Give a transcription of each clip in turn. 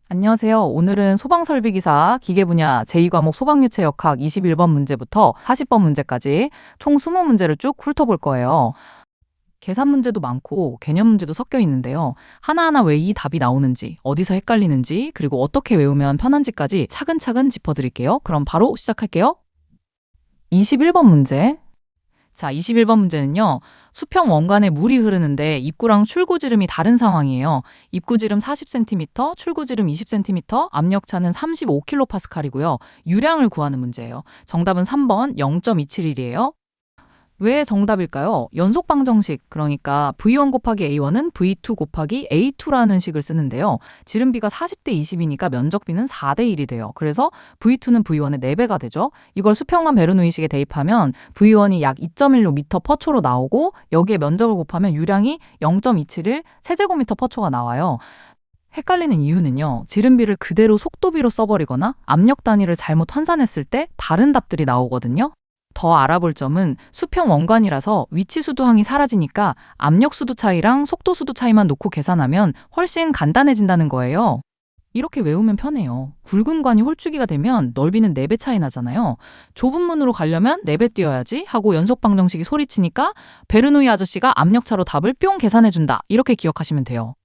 안녕하세요. 오늘은 소방설비기사 기계분야 제2과목 소방유체역학 21번 문제부터 40번 문제까지 총 20문제를 쭉 훑어볼 거예요. 계산 문제도 많고 개념 문제도 섞여 있는데요. 하나하나 왜 이 답이 나오는지, 어디서 헷갈리는지, 그리고 어떻게 외우면 편한지까지 차근차근 짚어드릴게요. 그럼 바로 시작할게요. 21번 문제. 자, 21번 문제는요. 수평 원관에 물이 흐르는데 입구랑 출구 지름이 다른 상황이에요. 입구 지름 40cm, 출구 지름 20cm, 압력차는 35kPa이고요. 유량을 구하는 문제예요. 정답은 3번 0.271이에요. 왜 정답일까요? 연속 방정식, 그러니까 V1 곱하기 A1은 V2 곱하기 A2라는 식을 쓰는데요. 지름비가 40대 20이니까 면적비는 4대 1이 돼요. 그래서 V2는 V1의 4배가 되죠. 이걸 수평관 베르노이식에 대입하면 V1이 약 2.16m/초로 나오고 여기에 면적을 곱하면 유량이 0.271 세제곱미터/초가 나와요. 헷갈리는 이유는요. 지름비를 그대로 속도비로 써버리거나 압력 단위를 잘못 환산했을 때 다른 답들이 나오거든요. 더 알아볼 점은 수평 원관이라서 위치 수도항이 사라지니까 압력 수도 차이랑 속도 수도 차이만 놓고 계산하면 훨씬 간단해진다는 거예요. 이렇게 외우면 편해요. 굵은 관이 홀쭉이가 되면 넓이는 4배 차이 나잖아요. 좁은 문으로 가려면 4배 뛰어야지 하고 연속 방정식이 소리치니까 베르노이 아저씨가 압력차로 답을 뿅 계산해준다. 이렇게 기억하시면 돼요.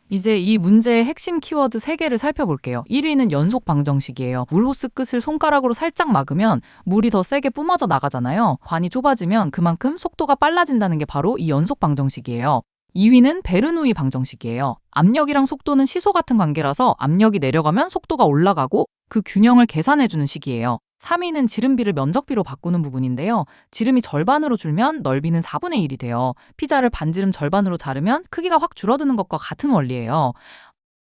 이제 이 문제의 핵심 키워드 3개를 살펴볼게요. 1위는 연속 방정식이에요. 물호스 끝을 손가락으로 살짝 막으면 물이 더 세게 뿜어져 나가잖아요. 관이 좁아지면 그만큼 속도가 빨라진다는 게 바로 이 연속 방정식이에요. 2위는 베르누이 방정식이에요. 압력이랑 속도는 시소 같은 관계라서 압력이 내려가면 속도가 올라가고 그 균형을 계산해주는 식이에요. 3위는 지름비를 면적비로 바꾸는 부분인데요. 지름이 절반으로 줄면 넓이는 4분의 1이 돼요. 피자를 반지름 절반으로 자르면 크기가 확 줄어드는 것과 같은 원리예요.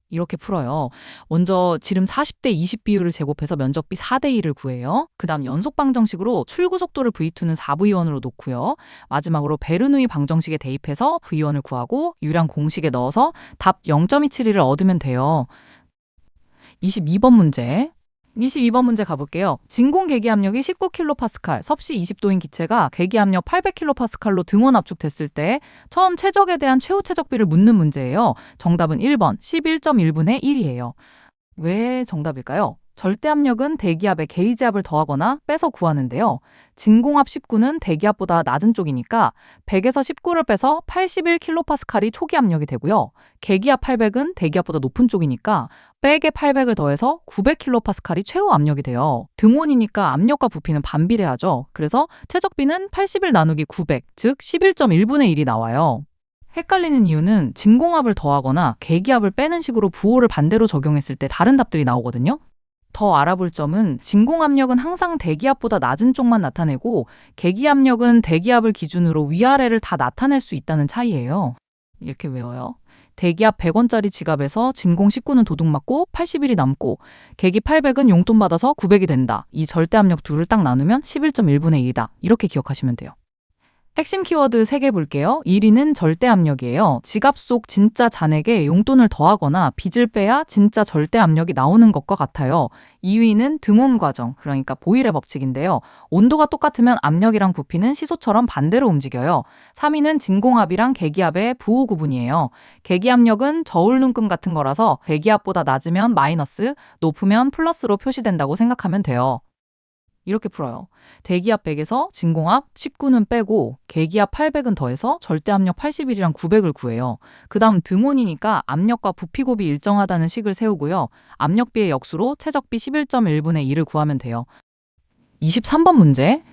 이렇게 풀어요. 먼저 지름 40대 20 비율을 제곱해서 면적비 4대 1을 구해요. 그 다음 연속 방정식으로 출구 속도를 V2는 4V1으로 놓고요. 마지막으로 베르누이 방정식에 대입해서 V1을 구하고 유량 공식에 넣어서 답 0.271을 얻으면 돼요. 22번 문제. 22번 문제 가볼게요. 진공 계기압력이 19kPa, 섭씨 20도인 기체가 계기압력 800kPa로 등원 압축됐을 때 처음 최적에 대한 최후 최적비를 묻는 문제예요. 정답은 1번 11.1분의 1이에요. 왜 정답일까요? 절대압력은 대기압에 게이지압을 더하거나 빼서 구하는데요. 진공압 19는 대기압보다 낮은 쪽이니까 100에서 19를 빼서 81kPa이 초기 압력이 되고요. 계기압 800은 대기압보다 높은 쪽이니까 백에 800을 더해서 900kPa이 최후 압력이 돼요. 등온이니까 압력과 부피는 반비례하죠. 그래서 최적비는 81 나누기 900, 즉 11.1분의 1이 나와요. 헷갈리는 이유는 진공압을 더하거나 계기압을 빼는 식으로 부호를 반대로 적용했을 때 다른 답들이 나오거든요. 더 알아볼 점은 진공압력은 항상 대기압보다 낮은 쪽만 나타내고 계기압력은 대기압을 기준으로 위아래를 다 나타낼 수 있다는 차이예요. 이렇게 외워요. 대기압 100원짜리 지갑에서 진공 19는 도둑 맞고 81이 남고 계기 800은 용돈 받아서 900이 된다. 이 절대압력 둘을 딱 나누면 11.1분의 1이다. 이렇게 기억하시면 돼요. 핵심 키워드 3개 볼게요. 1위는 절대압력이에요. 지갑 속 진짜 잔액에 용돈을 더하거나 빚을 빼야 진짜 절대압력이 나오는 것과 같아요. 2위는 등온 과정, 그러니까 보일의 법칙인데요. 온도가 똑같으면 압력이랑 부피는 시소처럼 반대로 움직여요. 3위는 진공압이랑 계기압의 부호 구분이에요. 계기압력은 저울 눈금 같은 거라서 대기압보다 낮으면 마이너스, 높으면 플러스로 표시된다고 생각하면 돼요. 이렇게 풀어요. 대기압 100에서 진공압 19는 빼고 계기압 800은 더해서 절대압력 81이랑 900을 구해요. 그 다음 등온이니까 압력과 부피곱이 일정하다는 식을 세우고요. 압력비의 역수로 최적비 11.1분의 1을 구하면 돼요. 23번 문제.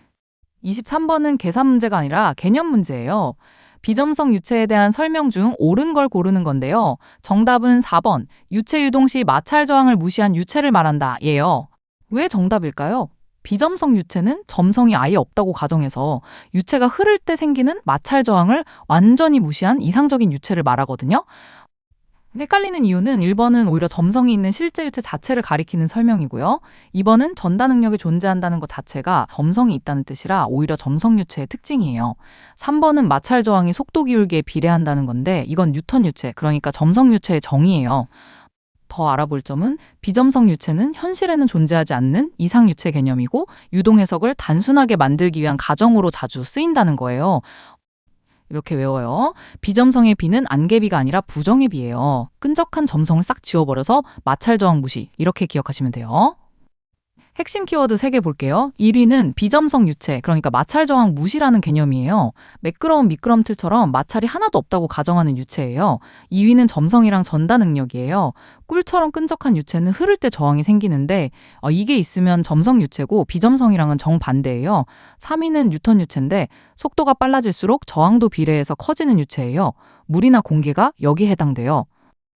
23번은 계산 문제가 아니라 개념 문제예요. 비점성 유체에 대한 설명 중 옳은 걸 고르는 건데요. 정답은 4번. 유체 유동 시 마찰 저항을 무시한 유체를 말한다. 예요. 왜 정답일까요? 비점성 유체는 점성이 아예 없다고 가정해서 유체가 흐를 때 생기는 마찰 저항을 완전히 무시한 이상적인 유체를 말하거든요. 헷갈리는 이유는 1번은 오히려 점성이 있는 실제 유체 자체를 가리키는 설명이고요. 2번은 전다 능력이 존재한다는 것 자체가 점성이 있다는 뜻이라 오히려 점성 유체의 특징이에요. 3번은 마찰 저항이 속도 기울기에 비례한다는 건데 이건 뉴턴 유체, 그러니까 점성 유체의 정의예요. 더 알아볼 점은 비점성 유체는 현실에는 존재하지 않는 이상 유체 개념이고 유동 해석을 단순하게 만들기 위한 가정으로 자주 쓰인다는 거예요. 이렇게 외워요. 비점성의 비는 안개비가 아니라 부정의 비예요. 끈적한 점성을 싹 지워버려서 마찰 저항 무시. 이렇게 기억하시면 돼요. 핵심 키워드 3개 볼게요. 1위는 비점성 유체, 그러니까 마찰 저항 무시라는 개념이에요. 매끄러운 미끄럼틀처럼 마찰이 하나도 없다고 가정하는 유체예요. 2위는 점성이랑 전다 능력이에요. 꿀처럼 끈적한 유체는 흐를 때 저항이 생기는데 이게 있으면 점성 유체고 비점성이랑은 정반대예요. 3위는 뉴턴 유체인데 속도가 빨라질수록 저항도 비례해서 커지는 유체예요. 물이나 공기가 여기에 해당돼요.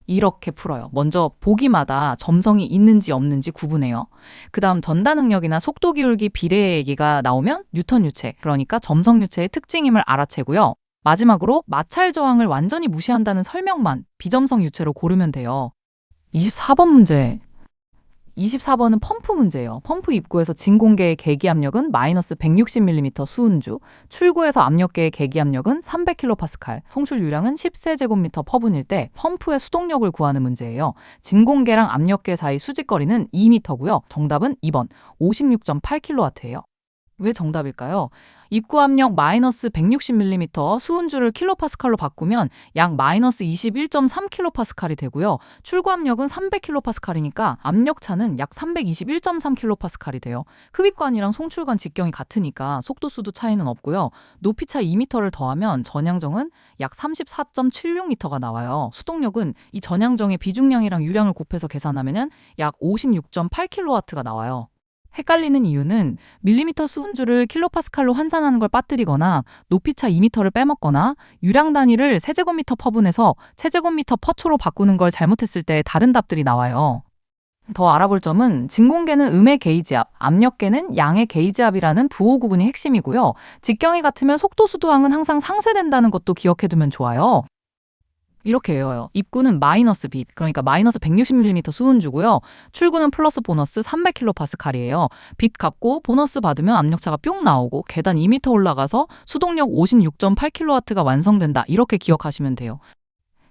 이렇게 풀어요. 먼저 보기마다 점성이 있는지 없는지 구분해요. 그 다음 전다 능력이나 속도 기울기 비례 얘기가 나오면 뉴턴 유체, 그러니까 점성 유체의 특징임을 알아채고요. 마지막으로 마찰 저항을 완전히 무시한다는 설명만 비점성 유체로 고르면 돼요. 24번 문제. 24번은 펌프 문제예요. 펌프 입구에서 진공계의 계기압력은 마이너스 160mm 수은주, 출구에서 압력계의 계기압력은 300kPa, 송출 유량은 10세제곱미터 퍼분일 때 펌프의 수동력을 구하는 문제예요. 진공계랑 압력계 사이 수직거리는 2m고요. 정답은 2번 56.8kW예요. 왜 정답일까요? 입구 압력 마이너스 160mm 수은주를 킬로파스칼로 바꾸면 약 마이너스 21.3kPa이 되고요. 출구 압력은 300kPa이니까 압력차는 약 321.3kPa이 돼요. 흡입관이랑 송출관 직경이 같으니까 속도수도 차이는 없고요. 높이차 2m를 더하면 전향정은 약 34.76m가 나와요. 수동력은 이 전향정의 비중량이랑 유량을 곱해서 계산하면 약 56.8kW가 나와요. 헷갈리는 이유는 밀리미터 수은주를 킬로파스칼로 환산하는 걸 빠뜨리거나 높이차 2m를 빼먹거나 유량 단위를 세제곱미터 퍼분해서 세제곱미터 퍼초로 바꾸는 걸 잘못했을 때 다른 답들이 나와요. 더 알아볼 점은 진공계는 음의 게이지압, 압력계는 양의 게이지압이라는 부호 구분이 핵심이고요. 직경이 같으면 속도 수도항은 항상 상쇄된다는 것도 기억해두면 좋아요. 이렇게 외워요. 입구는 마이너스 빛, 그러니까 마이너스 160mm 수은주고요. 출구는 플러스 보너스 300kPa이에요. 빛 갚고 보너스 받으면 압력차가 뿅 나오고 계단 2m 올라가서 수동력 56.8kW가 완성된다. 이렇게 기억하시면 돼요.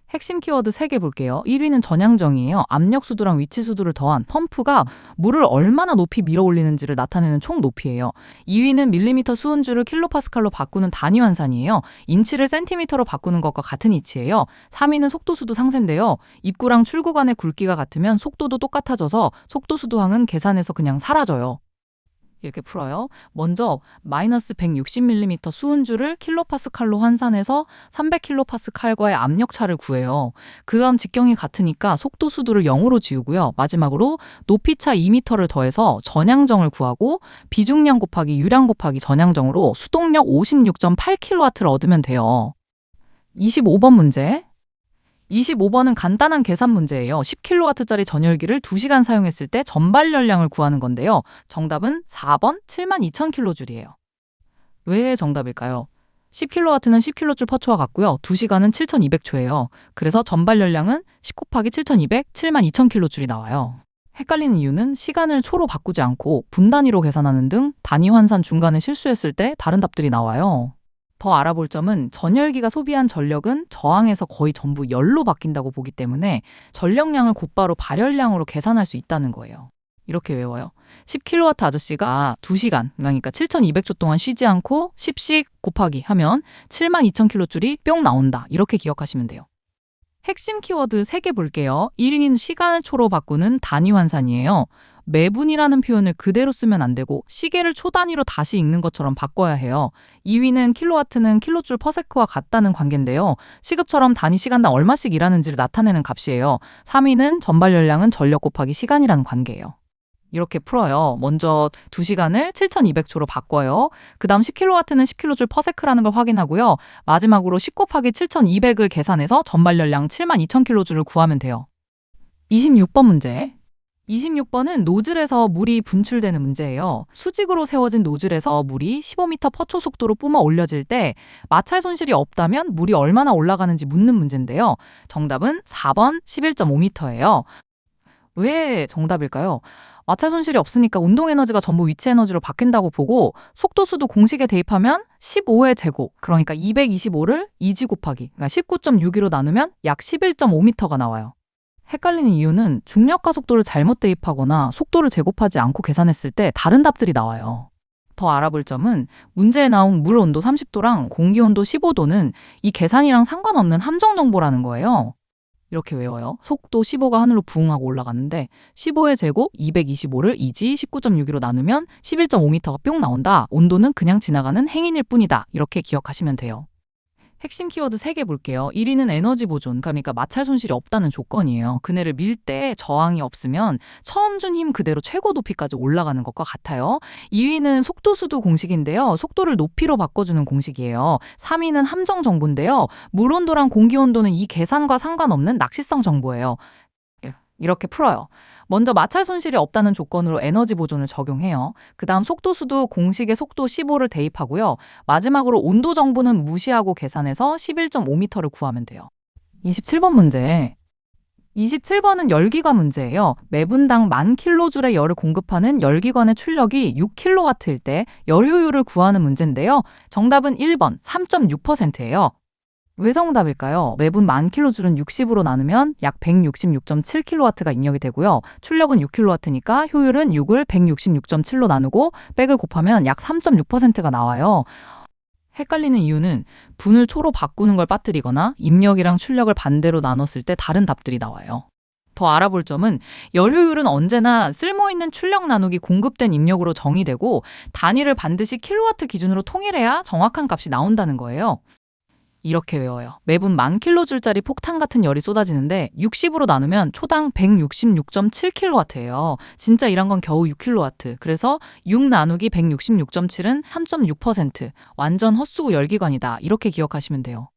핵심 키워드 3개 볼게요. 1위는 전향정이에요. 압력 수도랑 위치 수도를 더한 펌프가 물을 얼마나 높이 밀어 올리는지를 나타내는 총 높이예요. 2위는 밀리미터 수은주를 킬로파스칼로 바꾸는 단위 환산이에요. 인치를 센티미터로 바꾸는 것과 같은 이치예요. 3위는 속도 수도 상쇄인데요. 입구랑 출구 간의 굵기가 같으면 속도도 똑같아져서 속도 수도항은 계산해서 그냥 사라져요. 이렇게 풀어요. 먼저 마이너스 160mm 수은주를 킬로파스칼로 환산해서 300kPa과의 압력차를 구해요. 그 다음 직경이 같으니까 속도 수도를 0으로 지우고요. 마지막으로 높이차 2m를 더해서 전향정을 구하고 비중량 곱하기 유량 곱하기 전향정으로 수동력 56.8kW를 얻으면 돼요. 25번 문제. 25번은 간단한 계산 문제예요. 10kW짜리 전열기를 2시간 사용했을 때 전발 열량을 구하는 건데요. 정답은 4번 72,000kJ이에요. 왜 정답일까요? 10kW는 10kJ 퍼초와 같고요. 2시간은 7,200초예요. 그래서 전발 열량은 10 곱하기 7,200, 72,000kJ이 나와요. 헷갈리는 이유는 시간을 초로 바꾸지 않고 분 단위로 계산하는 등 단위 환산 중간에 실수했을 때 다른 답들이 나와요. 더 알아볼 점은 전열기가 소비한 전력은 저항에서 거의 전부 열로 바뀐다고 보기 때문에 전력량을 곧바로 발열량으로 계산할 수 있다는 거예요. 이렇게 외워요. 10kW 아저씨가 2시간, 그러니까 7,200초 동안 쉬지 않고 10씩 곱하기 하면 72,000kJ이 뿅 나온다. 이렇게 기억하시면 돼요. 핵심 키워드 3개 볼게요. 1위는 시간을 초로 바꾸는 단위 환산이에요. 매분이라는 표현을 그대로 쓰면 안 되고 시계를 초 단위로 다시 읽는 것처럼 바꿔야 해요. 2위는 킬로와트는 킬로줄 퍼세크와 같다는 관계인데요. 시급처럼 단위 시간당 얼마씩 일하는지를 나타내는 값이에요. 3위는 전발 열량은 전력 곱하기 시간이라는 관계예요. 이렇게 풀어요. 먼저 2시간을 7,200초로 바꿔요. 그 다음 10kW는 10kJ 퍼세크라는 걸 확인하고요. 마지막으로 10 곱하기 7,200을 계산해서 전발 열량 72,000kJ를 구하면 돼요. 26번 문제. 26번은 노즐에서 물이 분출되는 문제예요. 수직으로 세워진 노즐에서 물이 15m 퍼초 속도로 뿜어 올려질 때 마찰 손실이 없다면 물이 얼마나 올라가는지 묻는 문제인데요. 정답은 4번 11.5m예요. 왜 정답일까요? 마찰 손실이 없으니까 운동 에너지가 전부 위치 에너지로 바뀐다고 보고 속도 수도 공식에 대입하면 15의 제곱, 그러니까 225를 2지 곱하기, 그러니까 19.62로 나누면 약 11.5m가 나와요. 헷갈리는 이유는 중력과 속도를 잘못 대입하거나 속도를 제곱하지 않고 계산했을 때 다른 답들이 나와요. 더 알아볼 점은 문제에 나온 물 온도 30도랑 공기 온도 15도는 이 계산이랑 상관없는 함정 정보라는 거예요. 이렇게 외워요. 속도 15가 하늘로 부응하고 올라갔는데 15의 제곱 225를 2지 19.62로 나누면 11.5m가 뿅 나온다. 온도는 그냥 지나가는 행인일 뿐이다. 이렇게 기억하시면 돼요. 핵심 키워드 3개 볼게요. 1위는 에너지 보존, 그러니까 마찰 손실이 없다는 조건이에요. 그네를 밀 때 저항이 없으면 처음 준 힘 그대로 최고 높이까지 올라가는 것과 같아요. 2위는 속도수도 공식인데요. 속도를 높이로 바꿔주는 공식이에요. 3위는 함정 정보인데요. 물 온도랑 공기 온도는 이 계산과 상관없는 낚시성 정보예요. 이렇게 풀어요. 먼저 마찰 손실이 없다는 조건으로 에너지 보존을 적용해요. 그 다음 속도수도 공식의 속도 15를 대입하고요. 마지막으로 온도 정보는 무시하고 계산해서 11.5m를 구하면 돼요. 27번 문제. 27번은 열기관 문제예요. 매분당 1000kJ의 열을 공급하는 열기관의 출력이 6kW일 때 열 효율을 구하는 문제인데요. 정답은 1번 3.6%예요. 왜 정답일까요? 매분 1000kJ는 60으로 나누면 약 166.7kW가 입력이 되고요. 출력은 6kW니까 효율은 6을 166.7로 나누고 백을 곱하면 약 3.6%가 나와요. 헷갈리는 이유는 분을 초로 바꾸는 걸 빠뜨리거나 입력이랑 출력을 반대로 나눴을 때 다른 답들이 나와요. 더 알아볼 점은 열 효율은 언제나 쓸모있는 출력 나누기 공급된 입력으로 정의되고 단위를 반드시 킬로와트 기준으로 통일해야 정확한 값이 나온다는 거예요. 이렇게 외워요. 매분 1000kJ짜리 폭탄 같은 열이 쏟아지는데 60으로 나누면 초당 166.7kW예요. 진짜 일한 건 겨우 6kW. 그래서 6 나누기 166.7은 3.6%. 완전 헛수고 열기관이다. 이렇게 기억하시면 돼요.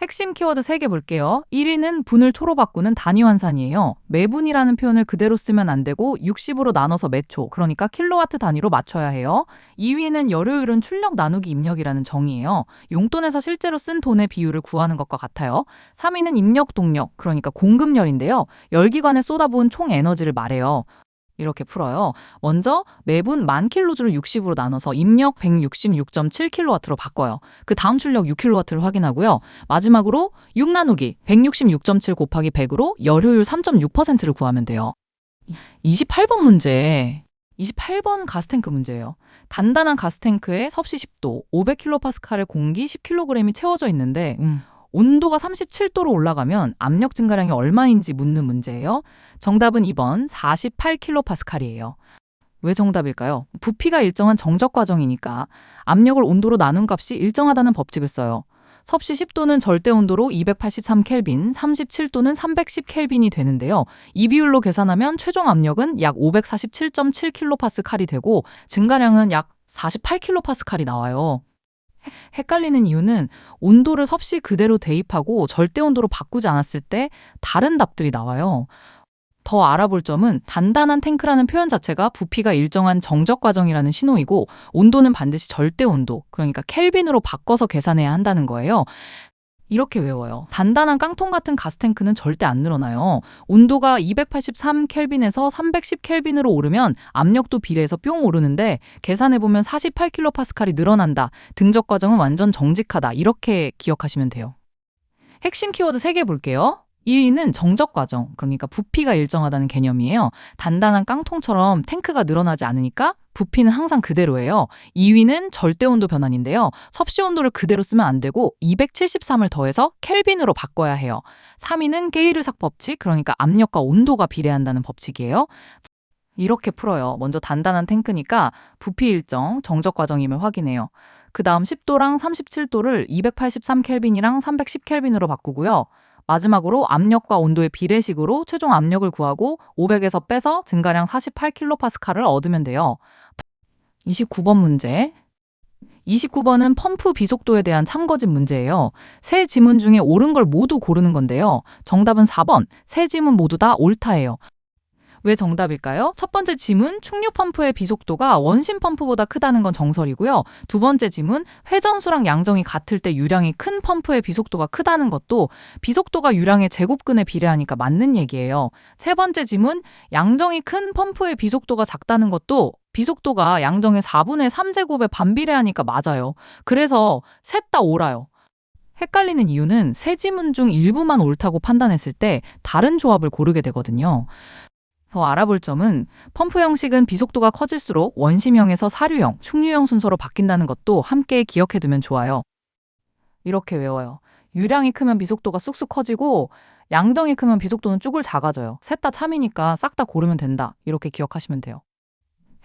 핵심 키워드 3개 볼게요. 1위는 분을 초로 바꾸는 단위 환산이에요. 매분이라는 표현을 그대로 쓰면 안 되고 60으로 나눠서 매초, 그러니까 킬로와트 단위로 맞춰야 해요. 2위는 열효율은 출력 나누기 입력이라는 정의예요. 용돈에서 실제로 쓴 돈의 비율을 구하는 것과 같아요. 3위는 입력 동력, 그러니까 공급열인데요. 열기관에 쏟아부은 총 에너지를 말해요. 이렇게 풀어요. 먼저 매분 1000kJ를 60으로 나눠서 입력 166.7kW로 바꿔요. 그 다음 출력 6kW를 확인하고요. 마지막으로 6 나누기 166.7 곱하기 100으로 열효율 3.6%를 구하면 돼요. 28번 문제. 28번 가스탱크 문제예요. 단단한 가스탱크에 섭씨 10도, 500kPa의 공기 10kg이 채워져 있는데 온도가 37도로 올라가면 압력 증가량이 얼마인지 묻는 문제예요. 정답은 2번 48kPa이에요. 왜 정답일까요? 부피가 일정한 정적 과정이니까 압력을 온도로 나눈 값이 일정하다는 법칙을 써요. 섭씨 10도는 절대 온도로 283켈빈, 37도는 310켈빈이 되는데요. 이 비율로 계산하면 최종 압력은 약 547.7kPa이 되고 증가량은 약 48kPa이 나와요. 헷갈리는 이유는 온도를 섭씨 그대로 대입하고 절대 온도로 바꾸지 않았을 때 다른 답들이 나와요. 더 알아볼 점은 단단한 탱크라는 표현 자체가 부피가 일정한 정적 과정이라는 신호이고 온도는 반드시 절대 온도, 그러니까 켈빈으로 바꿔서 계산해야 한다는 거예요. 이렇게 외워요. 단단한 깡통 같은 가스탱크는 절대 안 늘어나요. 온도가 283켈빈에서 310켈빈으로 오르면 압력도 비례해서 뿅 오르는데 계산해보면 48kPa이 늘어난다. 등적 과정은 완전 정직하다. 이렇게 기억하시면 돼요. 핵심 키워드 3개 볼게요. 1위는 정적 과정, 그러니까 부피가 일정하다는 개념이에요. 단단한 깡통처럼 탱크가 늘어나지 않으니까 부피는 항상 그대로예요. 2위는 절대 온도 변환인데요. 섭씨 온도를 그대로 쓰면 안 되고 273을 더해서 켈빈으로 바꿔야 해요. 3위는 게이르삭 법칙, 그러니까 압력과 온도가 비례한다는 법칙이에요. 이렇게 풀어요. 먼저 단단한 탱크니까 부피 일정, 정적 과정임을 확인해요. 그 다음 10도랑 37도를 283켈빈이랑 310켈빈으로 바꾸고요. 마지막으로 압력과 온도의 비례식으로 최종 압력을 구하고 500에서 빼서 증가량 48kPa를 얻으면 돼요. 29번 문제. 29번은 펌프 비속도에 대한 참거짓 문제예요. 세 지문 중에 옳은 걸 모두 고르는 건데요. 정답은 4번. 세 지문 모두 다 옳다예요. 왜 정답일까요? 첫 번째 지문, 충류 펌프의 비속도가 원심 펌프보다 크다는 건 정설이고요. 두 번째 지문, 회전수랑 양정이 같을 때 유량이 큰 펌프의 비속도가 크다는 것도 비속도가 유량의 제곱근에 비례하니까 맞는 얘기예요. 세 번째 지문, 양정이 큰 펌프의 비속도가 작다는 것도 비속도가 양정의 4분의 3제곱에 반비례하니까 맞아요. 그래서 셋 다 옳아요. 헷갈리는 이유는 세 지문 중 일부만 옳다고 판단했을 때 다른 조합을 고르게 되거든요. 더 알아볼 점은 펌프 형식은 비속도가 커질수록 원심형에서 사류형, 충류형 순서로 바뀐다는 것도 함께 기억해두면 좋아요. 이렇게 외워요. 유량이 크면 비속도가 쑥쑥 커지고 양정이 크면 비속도는 쭈글 작아져요. 셋 다 참이니까 싹 다 고르면 된다. 이렇게 기억하시면 돼요.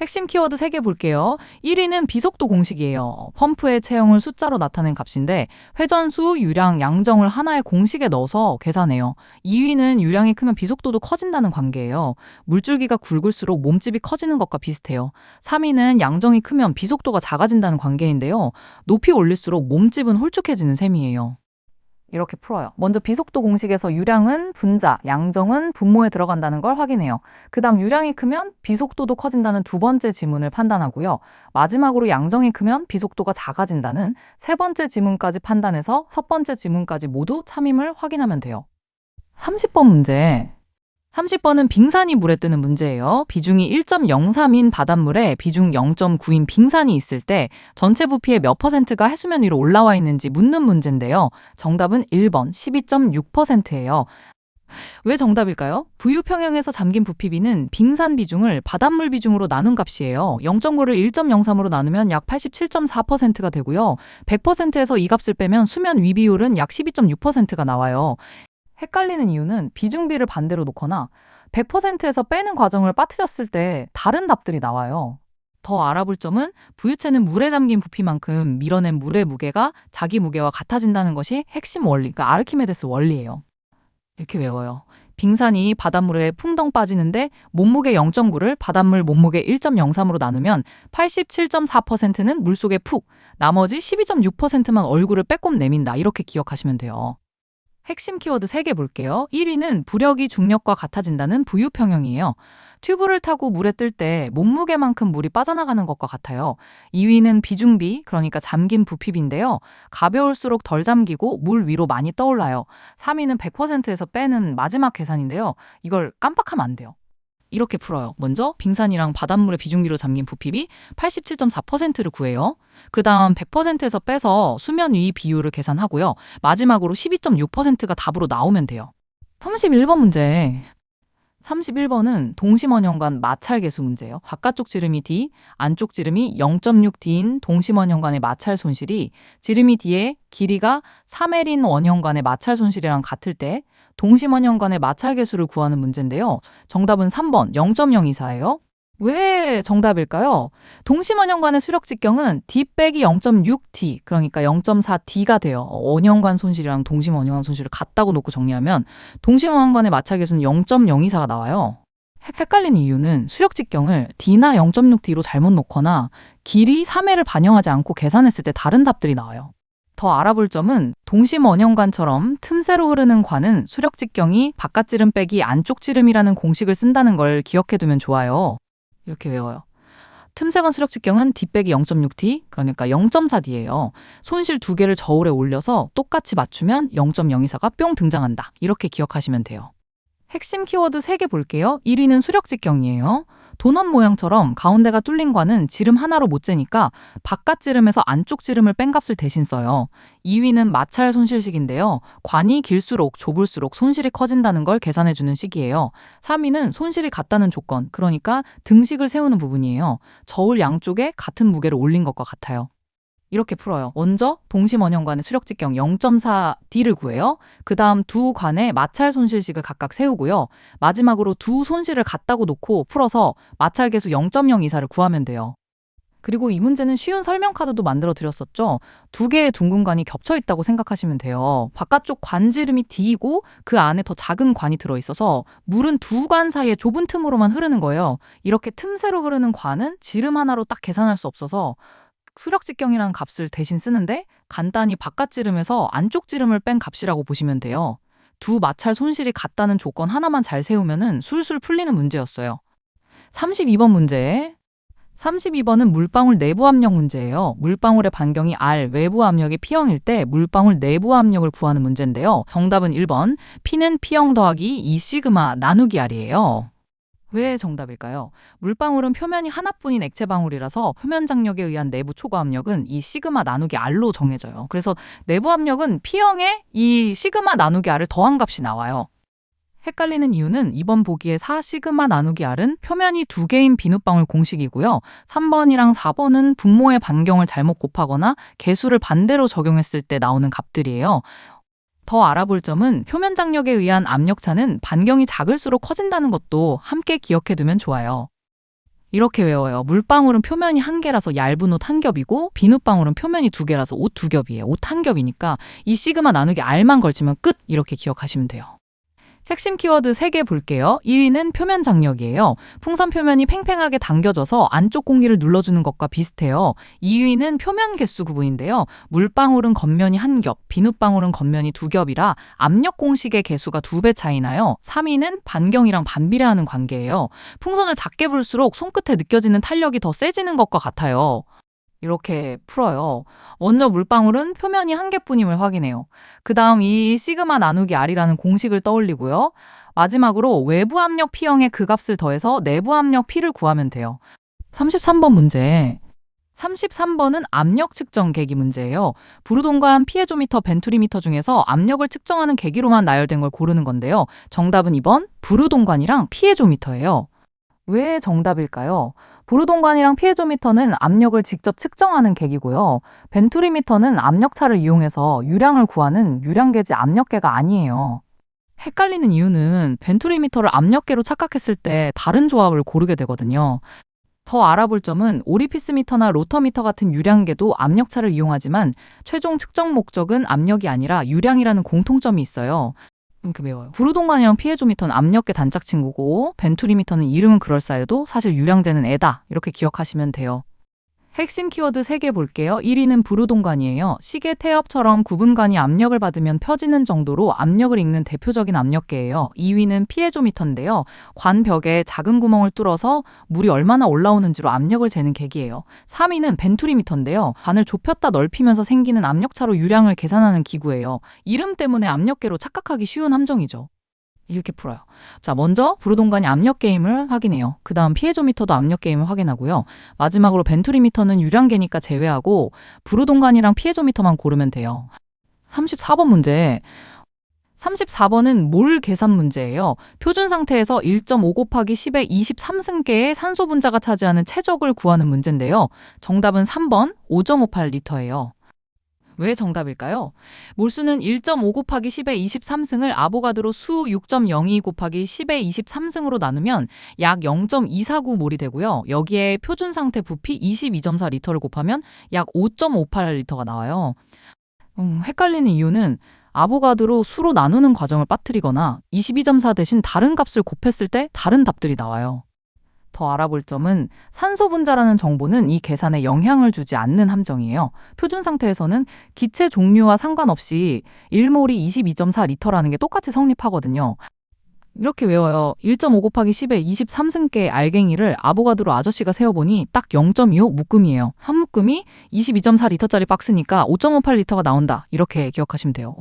핵심 키워드 3개 볼게요. 1위는 비속도 공식이에요. 펌프의 체형을 숫자로 나타낸 값인데 회전수, 유량, 양정을 하나의 공식에 넣어서 계산해요. 2위는 유량이 크면 비속도도 커진다는 관계예요. 물줄기가 굵을수록 몸집이 커지는 것과 비슷해요. 3위는 양정이 크면 비속도가 작아진다는 관계인데요. 높이 올릴수록 몸집은 홀쭉해지는 셈이에요. 이렇게 풀어요. 먼저 비속도 공식에서 유량은 분자, 양정은 분모에 들어간다는 걸 확인해요. 그 다음 유량이 크면 비속도도 커진다는 두 번째 지문을 판단하고요. 마지막으로 양정이 크면 비속도가 작아진다는 세 번째 지문까지 판단해서 첫 번째 지문까지 모두 참임을 확인하면 돼요. 30번 문제. 30번은 빙산이 물에 뜨는 문제예요. 비중이 1.03인 바닷물에 비중 0.9인 빙산이 있을 때 전체 부피의 몇 퍼센트가 해수면 위로 올라와 있는지 묻는 문제인데요. 정답은 1번 12.6%예요. 왜 정답일까요? 부유평형에서 잠긴 부피비는 빙산 비중을 바닷물 비중으로 나눈 값이에요. 0.9를 1.03으로 나누면 약 87.4%가 되고요. 100%에서 이 값을 빼면 수면 위 비율은 약 12.6%가 나와요. 헷갈리는 이유는 비중비를 반대로 놓거나 100%에서 빼는 과정을 빠뜨렸을 때 다른 답들이 나와요. 더 알아볼 점은 부유체는 물에 잠긴 부피만큼 밀어낸 물의 무게가 자기 무게와 같아진다는 것이 핵심 원리, 그러니까 아르키메데스 원리예요. 이렇게 외워요. 빙산이 바닷물에 풍덩 빠지는데 몸무게 0.9를 바닷물 몸무게 1.03으로 나누면 87.4%는 물속에 푹, 나머지 12.6%만 얼굴을 빼꼼 내민다. 이렇게 기억하시면 돼요. 핵심 키워드 3개 볼게요. 1위는 부력이 중력과 같아진다는 부유평형이에요. 튜브를 타고 물에 뜰 때 몸무게만큼 물이 빠져나가는 것과 같아요. 2위는 비중비, 그러니까 잠긴 부피비인데요. 가벼울수록 덜 잠기고 물 위로 많이 떠올라요. 3위는 100%에서 빼는 마지막 계산인데요. 이걸 깜빡하면 안 돼요. 이렇게 풀어요. 먼저 빙산이랑 바닷물의 비중비로 잠긴 부피비 87.4%를 구해요. 그 다음 100%에서 빼서 수면 위 비율을 계산하고요. 마지막으로 12.6%가 답으로 나오면 돼요. 31번 문제. 31번은 동심원형관 마찰계수 문제예요. 바깥쪽 지름이 D, 안쪽 지름이 0.6D인 동심원형관의 마찰 손실이 지름이 D의 길이가 3L인 원형관의 마찰 손실이랑 같을 때 동심원형관의 마찰계수를 구하는 문제인데요. 정답은 3번 0.024예요. 왜 정답일까요? 동심원형관의 수력 직경은 D 빼기 0.6D, 그러니까 0.4D가 돼요. 원형관 손실이랑 동심원형관 손실을 같다고 놓고 정리하면 동심원형관의 마찰계수는 0.024가 나와요. 헷갈리는 이유는 수력 직경을 D나 0.6D로 잘못 놓거나 길이 3L을 반영하지 않고 계산했을 때 다른 답들이 나와요. 더 알아볼 점은 동심원형관처럼 틈새로 흐르는 관은 수력 직경이 바깥 지름 빼기 안쪽 지름이라는 공식을 쓴다는 걸 기억해두면 좋아요. 이렇게 외워요. 틈새관 수력 직경은 D 빼기 0.6D, 그러니까 0.4D예요. 손실 두 개를 저울에 올려서 똑같이 맞추면 0.024가 뿅 등장한다. 이렇게 기억하시면 돼요. 핵심 키워드 3개 볼게요. 1위는 수력 직경이에요. 도넛 모양처럼 가운데가 뚫린 관은 지름 하나로 못 재니까 바깥 지름에서 안쪽 지름을 뺀 값을 대신 써요. 2위는 마찰 손실식인데요. 관이 길수록 좁을수록 손실이 커진다는 걸 계산해주는 식이에요. 3위는 손실이 같다는 조건, 그러니까 등식을 세우는 부분이에요. 저울 양쪽에 같은 무게를 올린 것과 같아요. 이렇게 풀어요. 먼저 동심원형관의 수력직경 0.4D를 구해요. 그 다음 두 관의 마찰 손실식을 각각 세우고요. 마지막으로 두 손실을 같다고 놓고 풀어서 마찰계수 0.024를 구하면 돼요. 그리고 이 문제는 쉬운 설명 카드도 만들어 드렸었죠. 두 개의 둥근 관이 겹쳐 있다고 생각하시면 돼요. 바깥쪽 관 지름이 D이고 그 안에 더 작은 관이 들어있어서 물은 두 관 사이에 좁은 틈으로만 흐르는 거예요. 이렇게 틈새로 흐르는 관은 지름 하나로 딱 계산할 수 없어서 수력직경이라는 값을 대신 쓰는데 간단히 바깥 지름에서 안쪽 지름을 뺀 값이라고 보시면 돼요. 두 마찰 손실이 같다는 조건 하나만 잘 세우면은 술술 풀리는 문제였어요. 32번 문제. 32번은 물방울 내부 압력 문제예요. 물방울의 반경이 R, 외부 압력이 P형일 때 물방울 내부 압력을 구하는 문제인데요. 정답은 1번. P는 P형 더하기 2시그마 나누기 R이에요. 왜 정답일까요? 물방울은 표면이 하나뿐인 액체 방울이라서 표면 장력에 의한 내부 초과 압력은 이 시그마 나누기 R로 정해져요. 그래서 내부 압력은 P형에 이 시그마 나누기 R을 더한 값이 나와요. 헷갈리는 이유는 이번 보기의 4 시그마 나누기 R은 표면이 두 개인 비눗방울 공식이고요. 3번이랑 4번은 분모의 반경을 잘못 곱하거나 개수를 반대로 적용했을 때 나오는 값들이에요. 더 알아볼 점은 표면 장력에 의한 압력차는 반경이 작을수록 커진다는 것도 함께 기억해두면 좋아요. 이렇게 외워요. 물방울은 표면이 한 개라서 얇은 옷 한 겹이고 비눗방울은 표면이 두 개라서 옷 두 겹이에요. 옷 한 겹이니까 이 시그마 나누기 R만 걸치면 끝! 이렇게 기억하시면 돼요. 핵심 키워드 3개 볼게요. 1위는 표면 장력이에요. 풍선 표면이 팽팽하게 당겨져서 안쪽 공기를 눌러주는 것과 비슷해요. 2위는 표면 개수 구분인데요. 물방울은 겉면이 한 겹, 비눗방울은 겉면이 두 겹이라 압력 공식의 개수가 2배 차이 나요. 3위는 반경이랑 반비례하는 관계예요. 풍선을 작게 불수록 손끝에 느껴지는 탄력이 더 세지는 것과 같아요. 이렇게 풀어요. 먼저 물방울은 표면이 한 개뿐임을 확인해요. 그 다음 이 시그마 나누기 R이라는 공식을 떠올리고요. 마지막으로 외부 압력 P형에 그 값을 더해서 내부 압력 P를 구하면 돼요. 33번 문제. 33번은 압력 측정 계기 문제예요. 부르동관, 피에조미터, 벤투리미터 중에서 압력을 측정하는 계기로만 나열된 걸 고르는 건데요. 정답은 2번 부르동관이랑 피에조미터예요. 왜 정답일까요? 부르동관이랑 피에조미터는 압력을 직접 측정하는 계기고요. 벤투리미터는 압력차를 이용해서 유량을 구하는 유량계지 압력계가 아니에요. 헷갈리는 이유는 벤투리미터를 압력계로 착각했을 때 다른 조합을 고르게 되거든요. 더 알아볼 점은 오리피스미터나 로터미터 같은 유량계도 압력차를 이용하지만 최종 측정 목적은 압력이 아니라 유량이라는 공통점이 있어요. 이렇게 외워요. 부르동관이랑 피에조미터는 압력계 단짝 친구고 벤투리미터는 이름은 그럴싸해도 사실 유량제는 애다. 이렇게 기억하시면 돼요. 핵심 키워드 3개 볼게요. 1위는 부르동관이에요. 시계 태엽처럼 구분관이 압력을 받으면 펴지는 정도로 압력을 읽는 대표적인 압력계예요. 2위는 피에조미터인데요. 관 벽에 작은 구멍을 뚫어서 물이 얼마나 올라오는지로 압력을 재는 계기예요. 3위는 벤투리미터인데요. 관을 좁혔다 넓히면서 생기는 압력차로 유량을 계산하는 기구예요. 이름 때문에 압력계로 착각하기 쉬운 함정이죠. 이렇게 풀어요. 자, 먼저 부르동관이 압력계임을 확인해요. 그 다음 피에조미터도 압력계임을 확인하고요. 마지막으로 벤투리미터는 유량계니까 제외하고 부르동관이랑 피에조미터만 고르면 돼요. 34번 문제. 34번은 몰 계산 문제예요. 표준 상태에서 1.5 곱하기 10의 23승계의 산소 분자가 차지하는 최적을 구하는 문제인데요. 정답은 3번 5.58리터예요. 왜 정답일까요? 몰수는 1.5 곱하기 10의 23승을 아보가드로 수 6.02 곱하기 10의 23승으로 나누면 약 0.249몰이 되고요. 여기에 표준 상태 부피 22.4리터를 곱하면 약 5.58리터가 나와요. 헷갈리는 이유는 아보가드로 수로 나누는 과정을 빠뜨리거나 22.4 대신 다른 값을 곱했을 때 다른 답들이 나와요. 더 알아볼 점은 산소 분자라는 정보는 이 계산에 영향을 주지 않는 함정이에요. 표준 상태에서는 기체 종류와 상관없이 1몰이 22.4리터라는 게 똑같이 성립하거든요. 이렇게 외워요. 1.5 곱하기 10의 23승계의 알갱이를 아보가드로 아저씨가 세어보니 딱 0.25 묶음이에요. 한 묶음이 22.4리터짜리 박스니까 5.58리터가 나온다. 이렇게 기억하시면 돼요.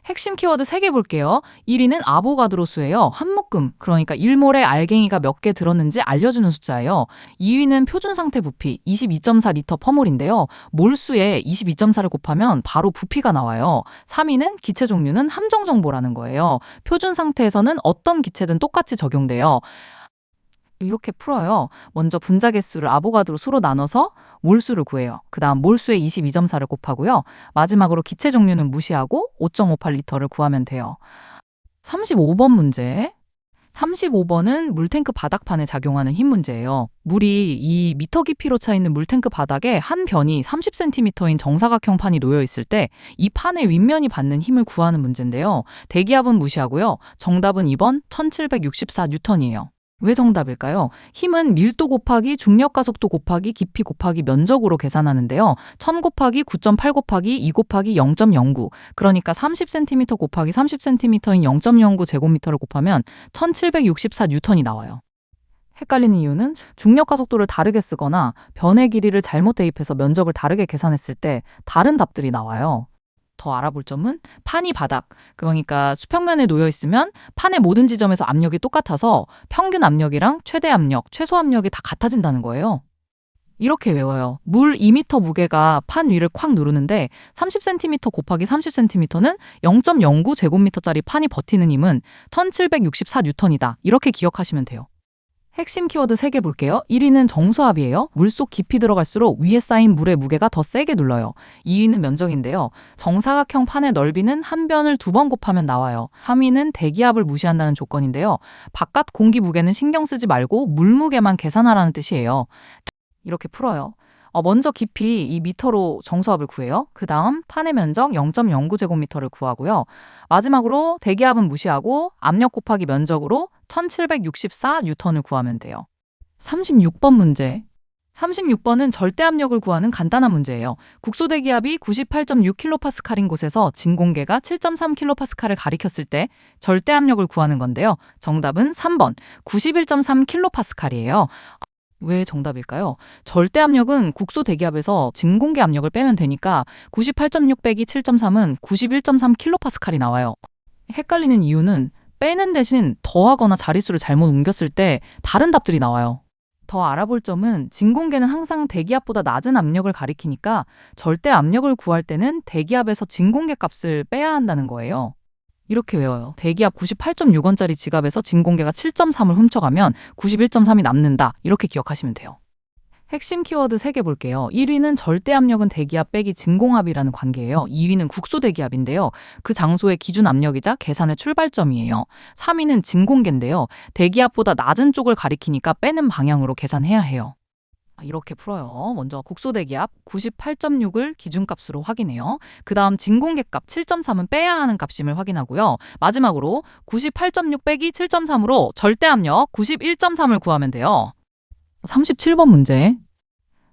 핵심 키워드 3개 볼게요. 1위는 아보가드로 수예요. 한 묶음, 그러니까 1몰에 알갱이가 몇 개 들었는지 알려주는 숫자예요. 2위는 표준 상태 부피 22.4리터 퍼몰인데요. 몰수에 22.4를 곱하면 바로 부피가 나와요. 3위는 기체 종류는 함정 정보라는 거예요. 표준 상태에서는 어떤 기체든 똑같이 적용돼요. 이렇게 풀어요. 먼저 분자 개수를 아보가드로 수로 나눠서 몰수를 구해요. 그 다음 몰수에 22.4를 곱하고요. 마지막으로 기체 종류는 무시하고 5.58리터를 구하면 돼요. 35번 문제. 35번은 물탱크 바닥판에 작용하는 힘 문제예요. 물이 이 미터 깊이로 차 있는 물탱크 바닥에 한 변이 30cm인 정사각형 판이 놓여 있을 때 이 판의 윗면이 받는 힘을 구하는 문제인데요. 대기압은 무시하고요. 정답은 2번 1764N이에요. 왜 정답일까요? 힘은 밀도 곱하기 중력 가속도 곱하기 깊이 곱하기 면적으로 계산하는데요. 1000 곱하기 9.8 곱하기 2 곱하기 0.09 그러니까 30cm 곱하기 30cm인 0.09 제곱미터를 곱하면 1764N이 나와요. 헷갈리는 이유는 중력 가속도를 다르게 쓰거나 변의 길이를 잘못 대입해서 면적을 다르게 계산했을 때 다른 답들이 나와요. 더 알아볼 점은 판이 바닥, 그러니까 수평면에 놓여 있으면 판의 모든 지점에서 압력이 똑같아서 평균 압력이랑 최대 압력, 최소 압력이 다 같아진다는 거예요. 이렇게 외워요. 물 2m 무게가 판 위를 콱 누르는데 30cm 곱하기 30cm는 0.09제곱미터짜리 판이 버티는 힘은 1764N이다. 이렇게 기억하시면 돼요. 핵심 키워드 3개 볼게요. 1위는 정수압이에요. 물속 깊이 들어갈수록 위에 쌓인 물의 무게가 더 세게 눌러요. 2위는 면적인데요. 정사각형 판의 넓이는 한 변을 2번 곱하면 나와요. 3위는 대기압을 무시한다는 조건인데요. 바깥 공기 무게는 신경 쓰지 말고 물 무게만 계산하라는 뜻이에요. 이렇게 풀어요. 먼저 깊이 이 미터로 정수압을 구해요. 그 다음 판의 면적 0.09제곱미터를 구하고요. 마지막으로 대기압은 무시하고 압력 곱하기 면적으로 1764N을 구하면 돼요. 36번 문제. 36번은 절대압력을 구하는 간단한 문제예요. 국소대기압이 98.6kPa인 곳에서 진공계가 7.3kPa를 가리켰을 때 절대압력을 구하는 건데요. 정답은 3번 91.3kPa이에요. 왜 정답일까요? 절대압력은 국소 대기압에서 진공계 압력을 빼면 되니까 98.6 빼기 7.3은 91.3kPa이 나와요. 헷갈리는 이유는 빼는 대신 더하거나 자릿수를 잘못 옮겼을 때 다른 답들이 나와요. 더 알아볼 점은 진공계는 항상 대기압보다 낮은 압력을 가리키니까 절대압력을 구할 때는 대기압에서 진공계 값을 빼야 한다는 거예요. 이렇게 외워요. 대기압 98.6원짜리 지갑에서 진공계가 7.3을 훔쳐가면 91.3이 남는다. 이렇게 기억하시면 돼요. 핵심 키워드 3개 볼게요. 1위는 절대압력은 대기압 빼기 진공압이라는 관계예요. 2위는 국소대기압인데요. 그 장소의 기준 압력이자 계산의 출발점이에요. 3위는 진공계인데요. 대기압보다 낮은 쪽을 가리키니까 빼는 방향으로 계산해야 해요. 이렇게 풀어요. 먼저 국소대기압 98.6을 기준값으로 확인해요. 그 다음 진공계값 7.3은 빼야 하는 값임을 확인하고요. 마지막으로 98.6 빼기 7.3으로 절대압력 91.3을 구하면 돼요. 37번 문제.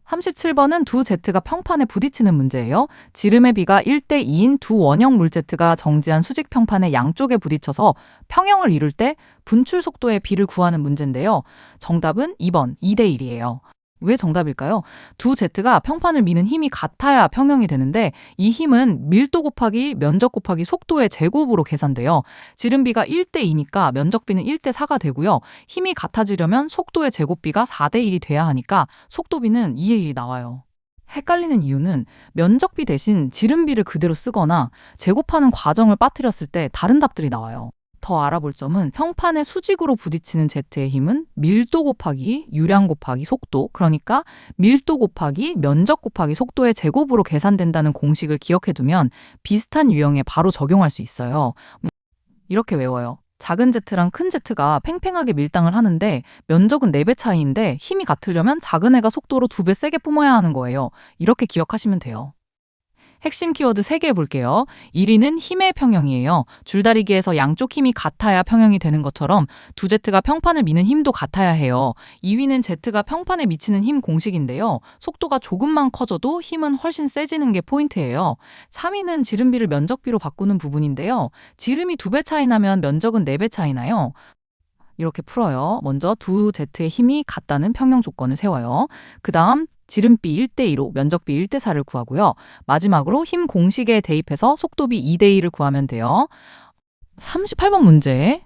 37번은 두 제트가 평판에 부딪히는 문제예요. 지름의 비가 1대2인 두 원형 물제트가 정지한 수직 평판의 양쪽에 부딪혀서 평형을 이룰 때 분출 속도의 비를 구하는 문제인데요. 정답은 2번 2대1이에요. 왜 정답일까요? 두 제트가 평판을 미는 힘이 같아야 평형이 되는데 이 힘은 밀도 곱하기 면적 곱하기 속도의 제곱으로 계산돼요. 지름비가 1대2니까 면적비는 1대4가 되고요. 힘이 같아지려면 속도의 제곱비가 4대1이 돼야 하니까 속도비는 2의 1이 나와요. 헷갈리는 이유는 면적비 대신 지름비를 그대로 쓰거나 제곱하는 과정을 빠뜨렸을 때 다른 답들이 나와요. 더 알아볼 점은 평판에 수직으로 부딪히는 제트의 힘은 밀도 곱하기 유량 곱하기 속도, 그러니까 밀도 곱하기 면적 곱하기 속도의 제곱으로 계산된다는 공식을 기억해두면 비슷한 유형에 바로 적용할 수 있어요. 이렇게 외워요. 작은 제트랑 큰 제트가 팽팽하게 밀당을 하는데 면적은 4배 차이인데 힘이 같으려면 작은 애가 속도로 2배 세게 뿜어야 하는 거예요. 이렇게 기억하시면 돼요. 핵심 키워드 3개 볼게요. 1위는 힘의 평형이에요. 줄다리기에서 양쪽 힘이 같아야 평형이 되는 것처럼 두 제트가 평판을 미는 힘도 같아야 해요. 2위는 제트가 평판에 미치는 힘 공식인데요. 속도가 조금만 커져도 힘은 훨씬 세지는 게 포인트예요. 3위는 지름비를 면적비로 바꾸는 부분인데요. 지름이 2배 차이 나면 면적은 4배 차이 나요. 이렇게 풀어요. 먼저 두 제트의 힘이 같다는 평형 조건을 세워요. 그 다음 지름비 1대2로 면적비 1대4를 구하고요. 마지막으로 힘 공식에 대입해서 속도비 2대2를 구하면 돼요. 38번 문제.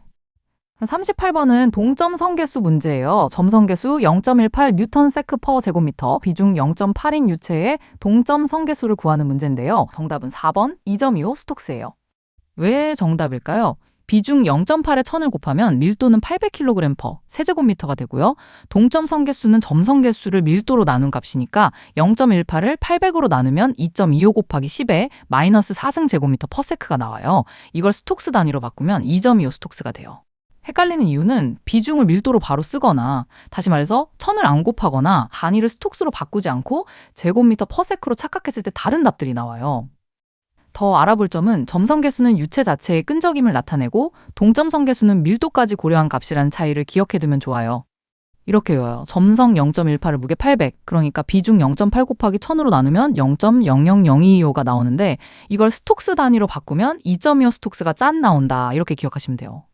38번은 동점 성계수 문제예요. 점성계수 0.18 뉴턴 세크 퍼 제곱미터, 비중 0.8인 유체의 동점 성계수를 구하는 문제인데요. 정답은 4번 2.25 스톡스예요. 왜 정답일까요? 비중 0.8에 1000을 곱하면 밀도는 800kg 퍼 세제곱미터가 되고요. 동점 성계수는 점성계수를 밀도로 나눈 값이니까 0.18을 800으로 나누면 2.25 곱하기 10에 마이너스 4승 제곱미터 퍼 세크가 나와요. 이걸 스톡스 단위로 바꾸면 2.25 스톡스가 돼요. 헷갈리는 이유는 비중을 밀도로 바로 쓰거나, 다시 말해서 1000을 안 곱하거나 단위를 스톡스로 바꾸지 않고 제곱미터 퍼 세크로 착각했을 때 다른 답들이 나와요. 더 알아볼 점은 점성계수는 유체 자체의 끈적임을 나타내고 동점성계수는 밀도까지 고려한 값이라는 차이를 기억해두면 좋아요. 이렇게 외워요. 점성 0.18을 무게 800, 그러니까 비중 0.8 곱하기 1000으로 나누면 0.00025가 나오는데 이걸 스톡스 단위로 바꾸면 2.25 스톡스가 짠 나온다. 이렇게 기억하시면 돼요.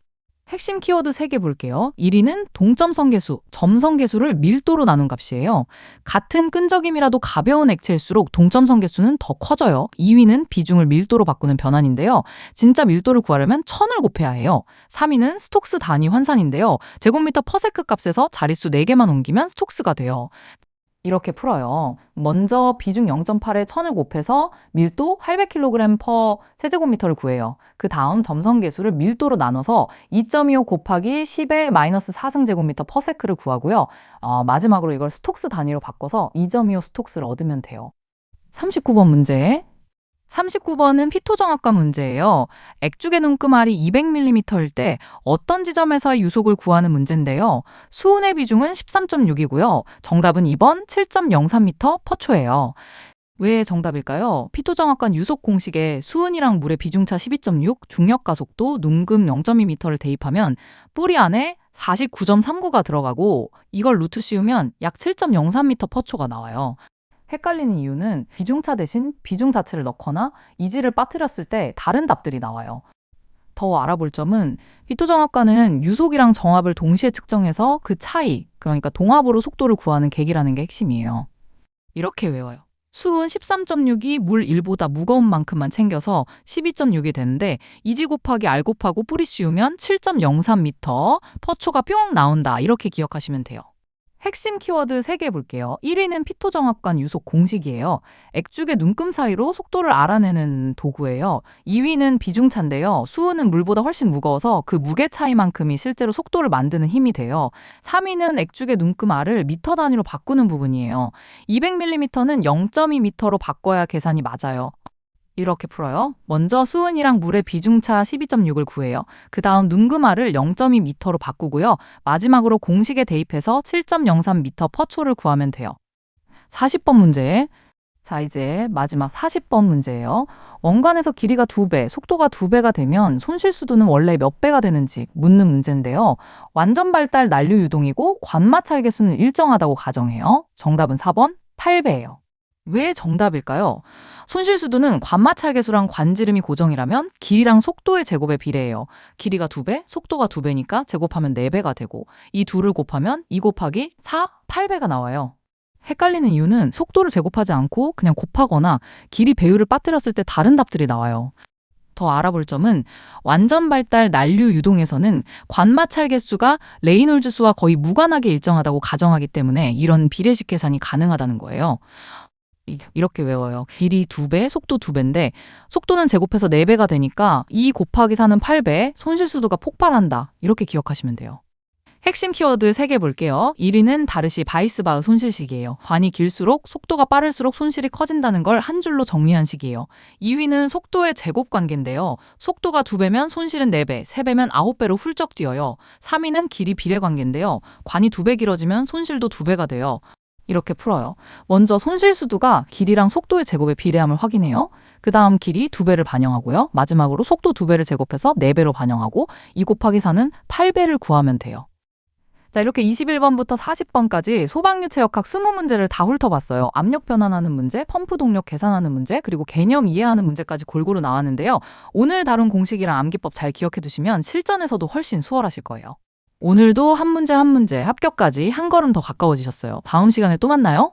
핵심 키워드 3개 볼게요. 1위는 동점 성계수, 점성계수를 밀도로 나눈 값이에요. 같은 끈적임이라도 가벼운 액체일수록 동점 성계수는 더 커져요. 2위는 비중을 밀도로 바꾸는 변환인데요. 진짜 밀도를 구하려면 1000을 곱해야 해요. 3위는 스톡스 단위 환산인데요. 제곱미터 퍼세크 값에서 자릿수 4개만 옮기면 스톡스가 돼요. 이렇게 풀어요. 먼저 비중 0.8에 1000을 곱해서 밀도 800kg per 세제곱미터를 구해요. 그 다음 점성계수를 밀도로 나눠서 2.25 곱하기 10의 마이너스 4승제곱미터 per sec를 구하고요. 마지막으로 이걸 스톡스 단위로 바꿔서 2.25 스톡스를 얻으면 돼요. 39번 문제. 39번은 피토정학과 문제예요. 액죽의 눈금알이 200mm일 때 어떤 지점에서의 유속을 구하는 문제인데요. 수은의 비중은 13.6이고요. 정답은 2번 7.03m per 초예요. 왜 정답일까요? 피토정학관 유속 공식에 수은이랑 물의 비중차 12.6, 중력 가속도, 눈금 0.2m를 대입하면 뿌리 안에 49.39가 들어가고 이걸 루트 씌우면 약 7.03m per 초가 나와요. 헷갈리는 이유는 비중차 대신 비중 자체를 넣거나 이지를 빠뜨렸을 때 다른 답들이 나와요. 더 알아볼 점은 피토정학과는 유속이랑 정압을 동시에 측정해서 그 차이, 그러니까 동압으로 속도를 구하는 계기라는 게 핵심이에요. 이렇게 외워요. 수은 13.6이 물 1보다 무거운 만큼만 챙겨서 12.6이 되는데 이지 곱하기 R 곱하고 뿌리 씌우면 7.03m per 초가 뿅 나온다. 이렇게 기억하시면 돼요. 핵심 키워드 3개 볼게요. 1위는 피토정학관 유속 공식이에요. 액죽의 눈금 사이로 속도를 알아내는 도구예요. 2위는 비중차인데요. 수은은 물보다 훨씬 무거워서 그 무게 차이만큼이 실제로 속도를 만드는 힘이 돼요. 3위는 액죽의 눈금 알을 미터 단위로 바꾸는 부분이에요. 200mm는 0.2m로 바꿔야 계산이 맞아요. 이렇게 풀어요. 먼저 수은이랑 물의 비중차 12.6을 구해요. 그 다음 눈금알을 0.2m로 바꾸고요. 마지막으로 공식에 대입해서 7.03m per 초를 구하면 돼요. 40번 문제. 자, 이제 마지막 40번 문제예요. 원관에서 길이가 2배, 속도가 2배가 되면 손실수도는 원래 몇 배가 되는지 묻는 문제인데요. 완전 발달 난류 유동이고 관마찰 개수는 일정하다고 가정해요. 정답은 4번 8배예요. 왜 정답일까요? 손실수두는 관마찰계수랑 관지름이 고정이라면 길이랑 속도의 제곱에 비례해요. 길이가 2배, 속도가 2배니까 제곱하면 4배가 되고 이 둘을 곱하면 2 곱하기 4, 8배가 나와요. 헷갈리는 이유는 속도를 제곱하지 않고 그냥 곱하거나 길이 배율을 빠뜨렸을 때 다른 답들이 나와요. 더 알아볼 점은 완전 발달 난류 유동에서는 관마찰 개수가 레이놀즈 수와 거의 무관하게 일정하다고 가정하기 때문에 이런 비례식 계산이 가능하다는 거예요. 이렇게 외워요. 길이 2배, 속도 2배인데 속도는 제곱해서 4배가 되니까 2 곱하기 4는 8배, 손실수도가 폭발한다. 이렇게 기억하시면 돼요. 핵심 키워드 3개 볼게요. 1위는 다르시 바이스바흐 손실식이에요. 관이 길수록 속도가 빠를수록 손실이 커진다는 걸 한 줄로 정리한 식이에요. 2위는 속도의 제곱 관계인데요. 속도가 2배면 손실은 4배, 3배면 9배로 훌쩍 뛰어요. 3위는 길이 비례 관계인데요. 관이 2배 길어지면 손실도 2배가 돼요. 이렇게 풀어요. 먼저 손실수두가 길이랑 속도의 제곱의 비례함을 확인해요. 그 다음 길이 2배를 반영하고요. 마지막으로 속도 2배를 제곱해서 4배로 반영하고 2 곱하기 4는 8배를 구하면 돼요. 자, 이렇게 21번부터 40번까지 소방유체역학 20문제를 다 훑어봤어요. 압력 변환하는 문제, 펌프 동력 계산하는 문제, 그리고 개념 이해하는 문제까지 골고루 나왔는데요. 오늘 다룬 공식이랑 암기법 잘 기억해 두시면 실전에서도 훨씬 수월하실 거예요. 오늘도 한 문제 한 문제 합격까지 한 걸음 더 가까워지셨어요. 다음 시간에 또 만나요.